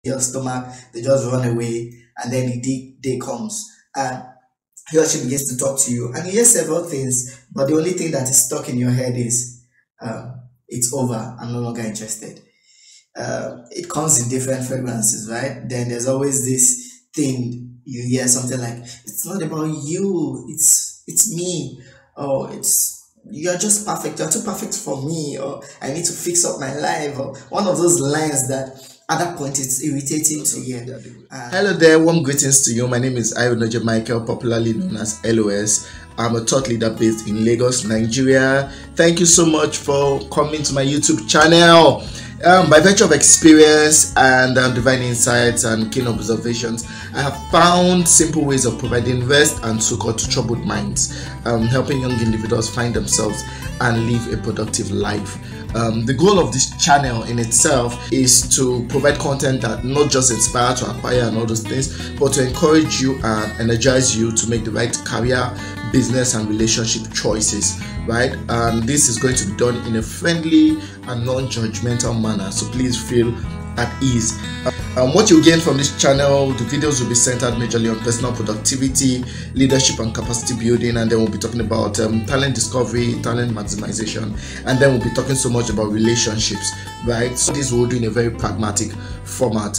your stomach, they just run away, and then the day comes and he or she begins to talk to you, and you hear several things, but the only thing that is stuck in your head is, it's over, I'm no longer interested. It comes in different fragrances, right? Then there's always this thing you hear something like, "It's not about you, it's me," or "It's you're just perfect, you're too perfect for me," or "I need to fix up my life," or one of those lines that at that point it's irritating to hear. Hello there, warm greetings to you. My name is Airhunuoje Michael, popularly known as LOS. I'm a thought leader based in Lagos, Nigeria. Thank you so much for coming to my YouTube channel. By virtue of experience and divine insights and keen observations, I have found simple ways of providing rest and succor to troubled minds, helping young individuals find themselves and live a productive life. The goal of this channel in itself is to provide content that not just inspire to acquire and all those things, but to encourage you and energize you to make the right career, business and relationship choices, right? And this is going to be done in a friendly and non-judgmental manner, so please feel at ease. What you gain from this channel, the videos will be centered majorly on personal productivity, leadership and capacity building, and then we'll be talking about talent discovery, talent maximization, and then we'll be talking so much about relationships, right? So this we'll do in a very pragmatic format.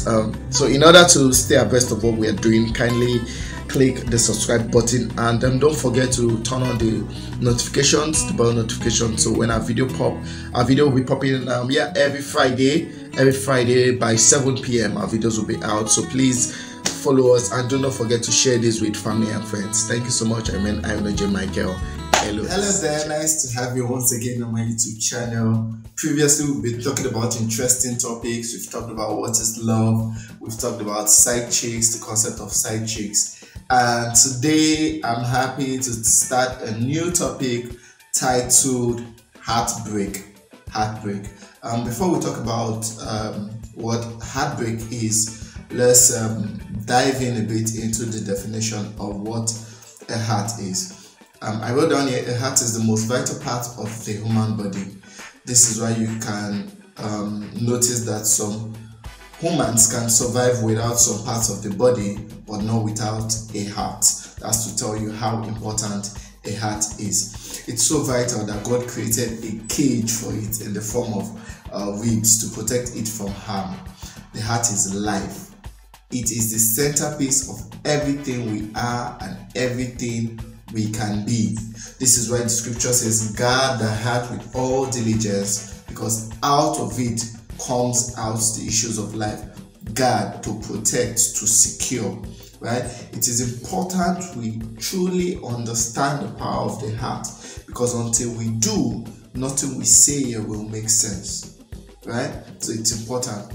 So in order to stay abreast of what we are doing, kindly click the subscribe button, and don't forget to turn on the notifications, the bell notification, so when our video will be popping every Friday by 7 p.m. our videos will be out. So please follow us, and do not forget to share this with family and friends. Thank you so much. I'm Heartbreak Michael. Hello there, nice to have you once again on my YouTube channel. Previously we've been talking about interesting topics. We've talked about what is love, we've talked about side chicks, the concept of side chicks, and today I'm happy to start a new topic titled heartbreak. Before we talk about what heartbreak is, let's dive in a bit into the definition of what a heart is. I wrote down here, a heart is the most vital part of the human body. This is why you can notice that some humans can survive without some parts of the body, but not without a heart. That's to tell you how important a heart is. It's so vital that God created a cage for it in the form of ribs to protect it from harm. The heart is life. It is the centerpiece of everything we are and everything we can be. This is why the scripture says, guard the heart with all diligence, because out of it comes out the issues of life. Guard, to protect, to secure, right? It is important we truly understand the power of the heart, because until we do, nothing we say here will make sense, right? So it's important.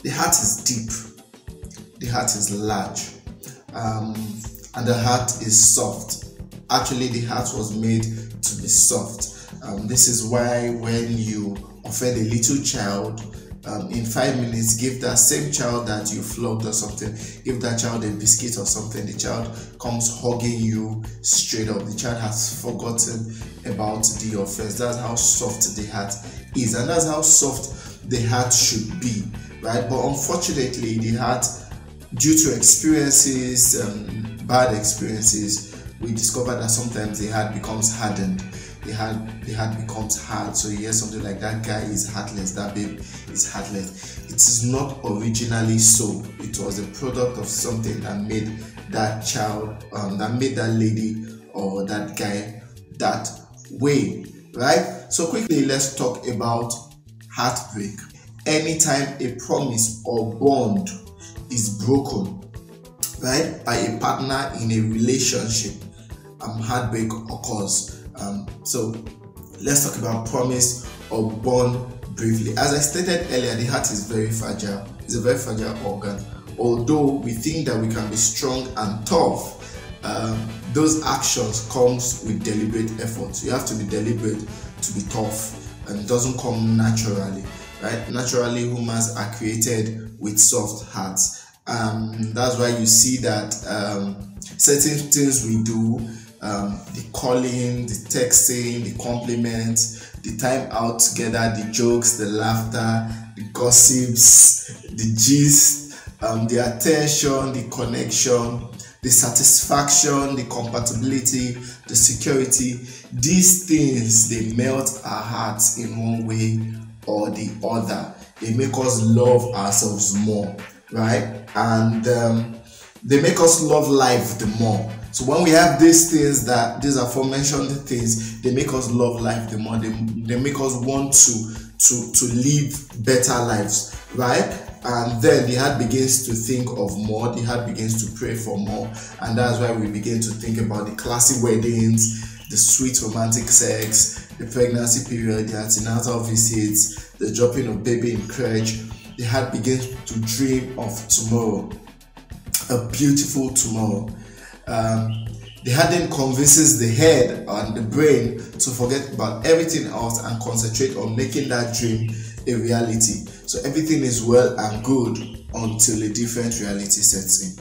The heart is deep, the heart is large, and the heart is soft. Actually, the heart was made to be soft. This is why when you offend a little child, in 5 minutes, give that same child that you flogged or something, give that child a biscuit or something, the child comes hugging you straight up. The child has forgotten about the offense. That's how soft the heart is, and that's how soft the heart should be, right? But unfortunately, the heart, due to experiences, bad experiences, we discover that sometimes the heart becomes hardened. The heart becomes hard. So you hear something like, that guy is heartless, that babe is heartless. It is not originally so. It was a product of something that made that child, that made that lady or that guy that way, right? So quickly, let's talk about heartbreak. Anytime a promise or bond is broken, right, by a partner in a relationship, heartbreak occurs. So let's talk about promise or bond briefly. As I stated earlier, the heart is very fragile. It's a very fragile organ. Although we think that we can be strong and tough, those actions comes with deliberate effort. You have to be deliberate to be tough, and it doesn't come naturally, right? Naturally, humans are created with soft hearts. That's why you see that certain things we do, the calling, the texting, the compliments, the time out together, the jokes, the laughter, the gossips, the gist, the attention, the connection, the satisfaction, the compatibility, the security. These things, they melt our hearts in one way or the other. They make us love ourselves more, right? And they make us love life the more. So when we have these things, these aforementioned things, they make us love life the more. They make us want to live better lives, right? And then the heart begins to think of more, the heart begins to pray for more, and that's why we begin to think about the classy weddings, the sweet romantic sex, the pregnancy period, the antenatal visits, the dropping of baby in crèche. The heart begins to dream of tomorrow, a beautiful tomorrow. The heart then convinces the head and the brain to forget about everything else and concentrate on making that dream a reality. So everything is well and good until a different reality sets in.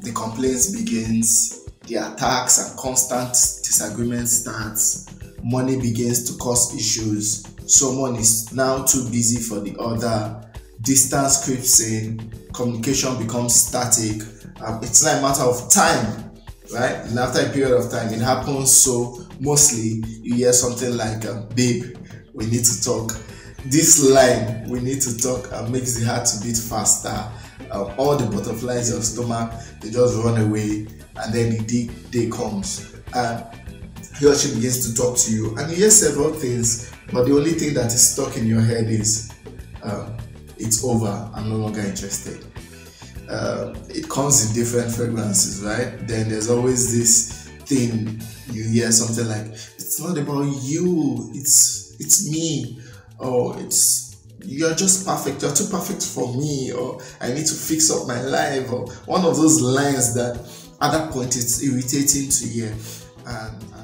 The complaints begins, the attacks and constant disagreement starts, money begins to cause issues, someone is now too busy for the other, distance creeps in, communication becomes static. It's not a matter of time, right? And after a period of time, it happens. So mostly you hear something like, babe, we need to talk. This line, we need to talk, makes the heart to beat faster. All the butterflies in your stomach, they just run away, and then the day comes. He or she begins to talk to you, and you hear several things, but the only thing that is stuck in your head is, it's over, I'm no longer interested. It comes in different fragrances, right? Then there's always this thing, you hear something like, it's not about you, it's me, or you're just perfect, you're too perfect for me, or I need to fix up my life, or one of those lines that at that point it's irritating to hear.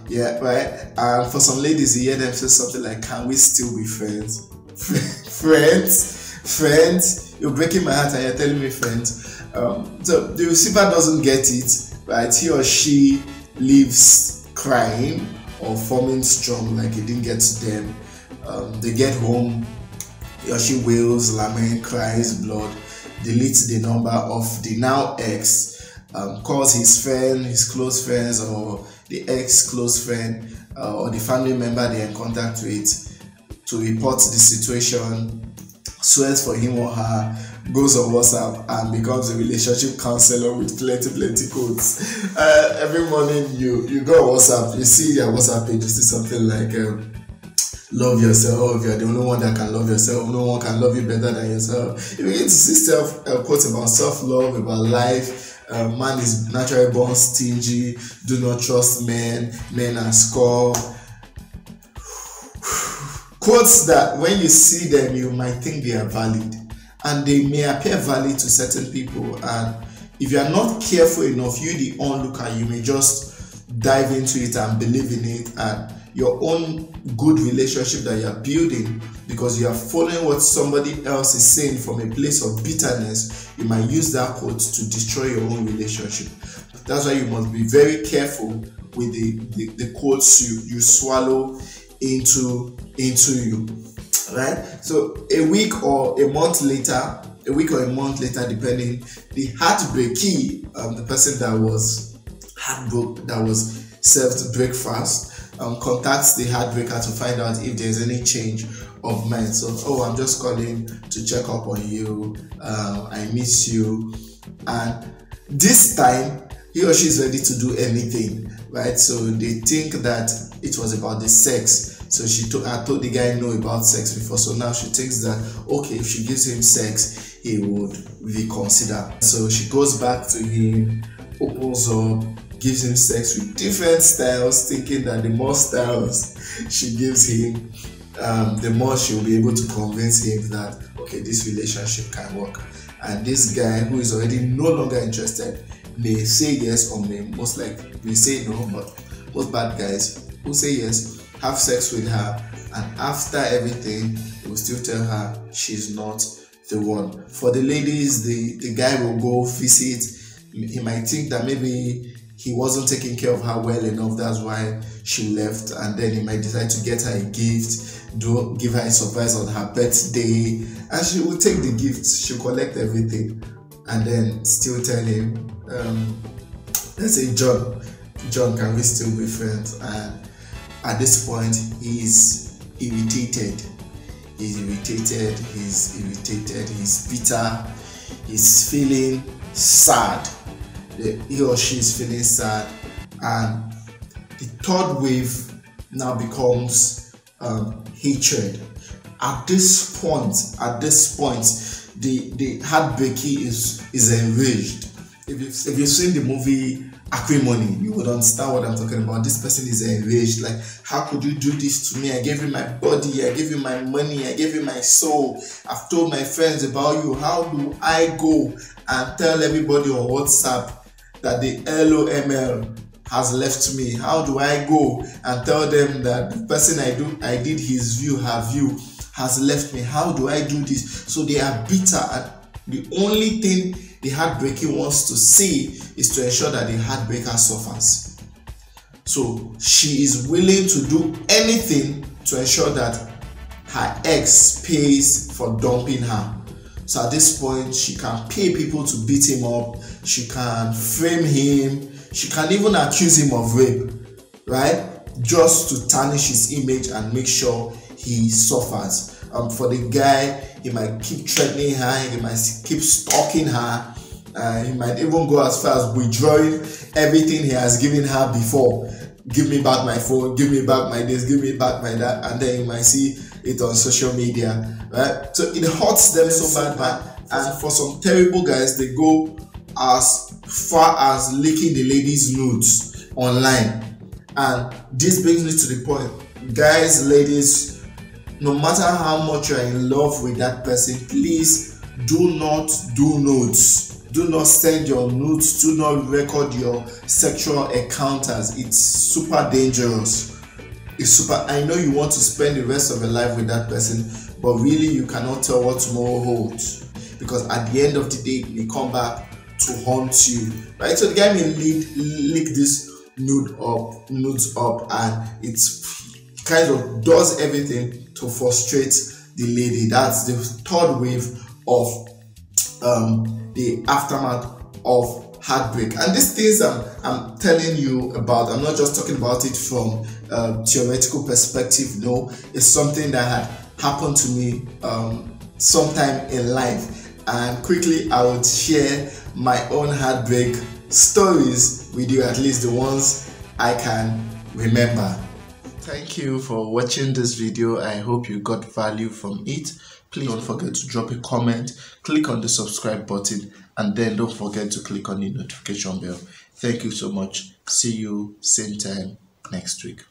Yeah, right? And for some ladies, you hear them say something like, can we still be friends? Friends, you're breaking my heart and you're telling me friends. So the receiver doesn't get it, right? He or she leaves crying or forming strong like it didn't get to them. They get home, he or she wails, lament, cries blood, deletes the number of the now ex, calls his friend, his close friends, or the ex close friend, or the family member they're in contact with to report the situation, swears for him or her, goes on WhatsApp and becomes a relationship counselor with plenty quotes. Every morning you go on WhatsApp, you see your WhatsApp page, you see something like, love yourself, you're the only one that can love yourself, no one can love you better than yourself. You begin to see quotes about self-love, about life. Man is naturally born stingy, do not trust men are score. Quotes that when you see them, you might think they are valid, and they may appear valid to certain people, and if you are not careful enough, you the onlooker, you may just dive into it and believe in it, and your own good relationship that you are building, because you are following what somebody else is saying from a place of bitterness, you might use that quote to destroy your own relationship. That's why you must be very careful with the quotes you swallow into you, right? So a week or a month later, depending, the heartbreaky, the person that was heartbroken, that was served breakfast, contacts the heartbreaker to find out if there's any change of mind. So, oh, I'm just calling to check up on you, I miss you, and this time he or she is ready to do anything, right? So they think that it was about the sex. So I told the guy no about sex before, so now she thinks that, okay, if she gives him sex, he would reconsider. So she goes back to him, opens up, gives him sex with different styles, thinking that the more styles she gives him, the more she'll be able to convince him that, okay, this relationship can work. And this guy, who is already no longer interested, may say yes, or may say no, but most bad guys who say yes, have sex with her, and after everything, he will still tell her she's not the one. For the ladies, the guy will go visit. He might think that maybe he wasn't taking care of her well enough, that's why she left, and then he might decide to get her a gift. do give her a surprise on her birthday, and she will take the gifts, she'll collect everything, and then still tell him, let's say, John, can we still be friends? And at this point, he's irritated. He's bitter, he's feeling sad. He or she is feeling sad, and the third wave now becomes hatred. At this point, the heartbreaker is enraged. If you've seen the movie Acrimony, you would understand what I'm talking about. This person is enraged, like, how could you do this to me? I gave you my body, I gave you my money, I gave you my soul, I've told my friends about you. How do I go and tell everybody on WhatsApp that the LOML has left me? How do I go and tell them that the person I did his view, her view, has left me? How do I do this? So they are bitter, and the only thing the heartbreaker wants to see is to ensure that the heartbreaker suffers. So she is willing to do anything to ensure that her ex pays for dumping her. So at this point, she can pay people to beat him up, she can frame him, she can even accuse him of rape, right? Just to tarnish his image and make sure he suffers. For the guy, he might keep threatening her, he might keep stalking her, he might even go as far as withdrawing everything he has given her before. Give me back my phone, give me back my this, give me back my that, and then you might see it on social media, right? So it hurts them so bad, and for some terrible guys, they go as far as leaking the ladies' nudes online. And this brings me to the point, guys, ladies, no matter how much you're in love with that person, please do not do nudes. Do not send your nudes. Do not record your sexual encounters. It's super dangerous. I know you want to spend the rest of your life with that person, but really you cannot tell what tomorrow holds, because at the end of the day, it may come back to haunt you, right? So the guy may leak this nudes up, and it's kind of does everything to frustrate the lady. That's the third wave of the aftermath of heartbreak. And these things I'm telling you about, I'm not just talking about it from a theoretical perspective. No, it's something that had happened to me sometime in life, and quickly I would share my own heartbreak stories with you, at least the ones I can remember. Thank you for watching this video. I hope you got value from it. Please don't forget to drop a comment, click on the subscribe button, and then don't forget to click on the notification bell. Thank you so much. See you same time next week.